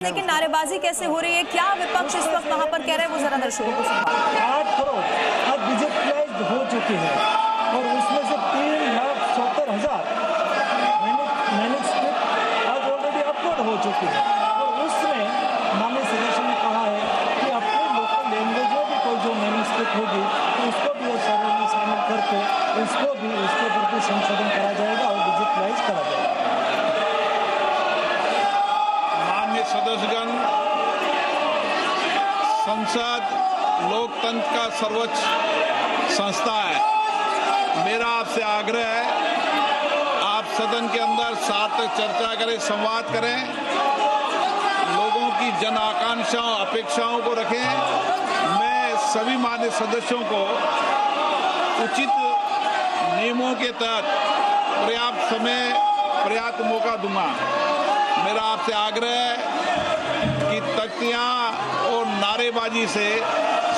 लेकिन नारेबाजी कैसे हो रही है, क्या विपक्ष इस वक्त वहां पर कह रहे हैं, वो जरा दर्शकों को सुनवाइए। 8 करोड़ अब डिजिटलाइज्ड हो चुकी है और उसमें से 3,70,000 मैन्युस्क्रिप्ट आज ऑलरेडी अपलोड हो चुकी है। और उसमें माननीय सदस्य ने कहा है कि अपने लोकल लैंग्वेज में भी कोई जो मैन्युस्क्रिप्ट होगी तो उसको भी उस सर्वे में शामिल करके उसको भी उसके प्रति संशोधन करा जाएगा और डिजिटलाइज करा जाएगा। सदस्यगण, संसद लोकतंत्र का सर्वोच्च संस्था है। मेरा आपसे आग्रह है, आप सदन के अंदर सार्थक चर्चा करें, संवाद करें, लोगों की जन आकांक्षाओं अपेक्षाओं को रखें। मैं सभी माननीय सदस्यों को उचित नियमों के तहत पर्याप्त समय पर्याप्त मौका दूंगा। मेरा आपसे आग्रह है कि तख्तियां और नारेबाजी से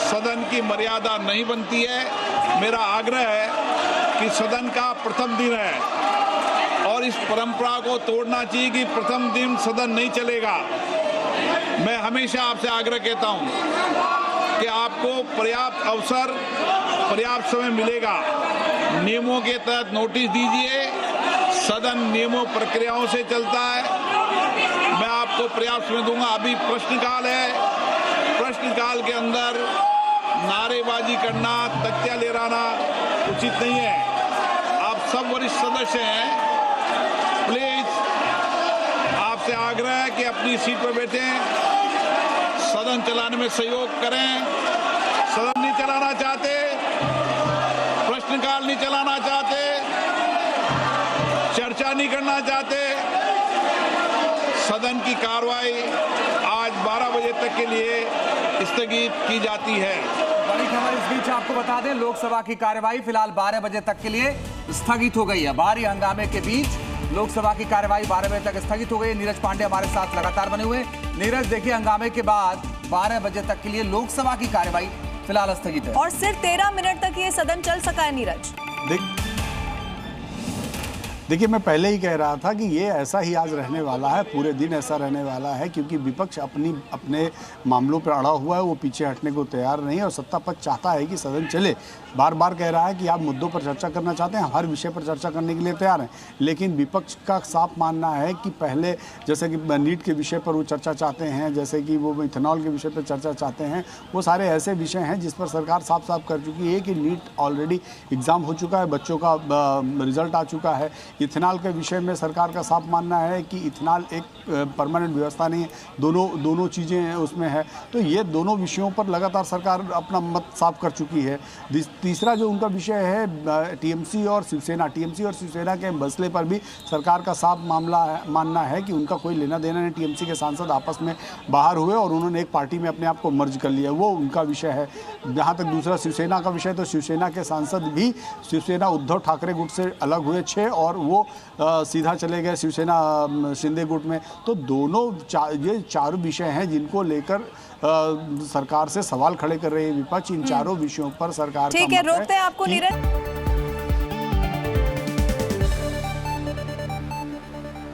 सदन की मर्यादा नहीं बनती है। मेरा आग्रह है कि सदन का प्रथम दिन है और इस परंपरा को तोड़ना चाहिए कि प्रथम दिन सदन नहीं चलेगा। मैं हमेशा आपसे आग्रह कहता हूं कि आपको पर्याप्त अवसर पर्याप्त समय मिलेगा। नियमों के तहत नोटिस दीजिए, सदन नियमों प्रक्रियाओं से चलता है। मैं आपको पर्याप्त समय दूंगा। अभी प्रश्नकाल है, प्रश्नकाल के अंदर नारेबाजी करना, तख्तियां लहराना उचित नहीं है। आप सब वरिष्ठ सदस्य हैं, प्लीज आपसे आग्रह है कि अपनी सीट पर बैठें, सदन चलाने में सहयोग करें। सदन नहीं चलाना चाहते, प्रश्नकाल नहीं चलाना चाहते, चर्चा नहीं करना चाहते, सदन की कार्रवाई आज 12 बजे तक के लिए स्थगित की जाती है। बड़ी खबर इस बीच आपको बता दें, लोकसभा की कार्यवाही फिलहाल 12 बजे तक के लिए स्थगित हो गई है। भारी हंगामे के बीच लोकसभा की कार्यवाही 12 बजे तक स्थगित हो गई है। नीरज पांडे हमारे साथ लगातार बने हुए। नीरज, देखिए, हंगामे के बाद 12 बजे तक के लिए लोकसभा की कार्यवाही फिलहाल स्थगित है और सिर्फ 13 मिनट तक ये सदन चल सका है। नीरज, देखिए, मैं पहले ही कह रहा था कि ये ऐसा ही आज रहने वाला है, पूरे दिन ऐसा रहने वाला है, क्योंकि विपक्ष अपने मामलों पर अड़ा हुआ है, वो पीछे हटने को तैयार नहीं है और सत्ता पक्ष चाहता है कि सदन चले। बार बार कह रहा है कि आप मुद्दों पर चर्चा करना चाहते हैं, हर विषय पर चर्चा करने के लिए तैयार हैं, लेकिन विपक्ष का साफ मानना है कि पहले जैसे कि नीट के विषय पर वो चर्चा चाहते हैं, जैसे कि वो इथेनॉल के विषय पर चर्चा चाहते हैं, वो सारे ऐसे विषय हैं जिस पर सरकार साफ साफ कर चुकी है कि नीट ऑलरेडी एग्ज़ाम हो चुका है, बच्चों का रिजल्ट आ चुका है। इथेनॉल के विषय में सरकार का साफ मानना है कि इथेनॉल एक परमानेंट व्यवस्था नहीं है, दोनों चीज़ें उसमें है। तो ये दोनों विषयों पर लगातार सरकार अपना मत साफ कर चुकी है। तीसरा जो उनका विषय है टीएमसी और शिवसेना के मसले पर भी सरकार का साफ मानना है कि उनका कोई लेना देना नहीं। टीएमसी के सांसद आपस में बाहर हुए और उन्होंने एक पार्टी में अपने आप को मर्ज कर लिया, वो उनका विषय है। जहाँ तक दूसरा शिवसेना का विषय, तो शिवसेना के सांसद भी शिवसेना उद्धव ठाकरे गुट से अलग हुए 6 और वो सीधा चले गए शिवसेना शिंदे गुट में। तो ये चारों विषय हैं जिनको लेकर सरकार से सवाल खड़े कर रहे हैं विपक्ष। इन चारों विषयों पर सरकार ठीक है, रोकते हैं आपको नीरज।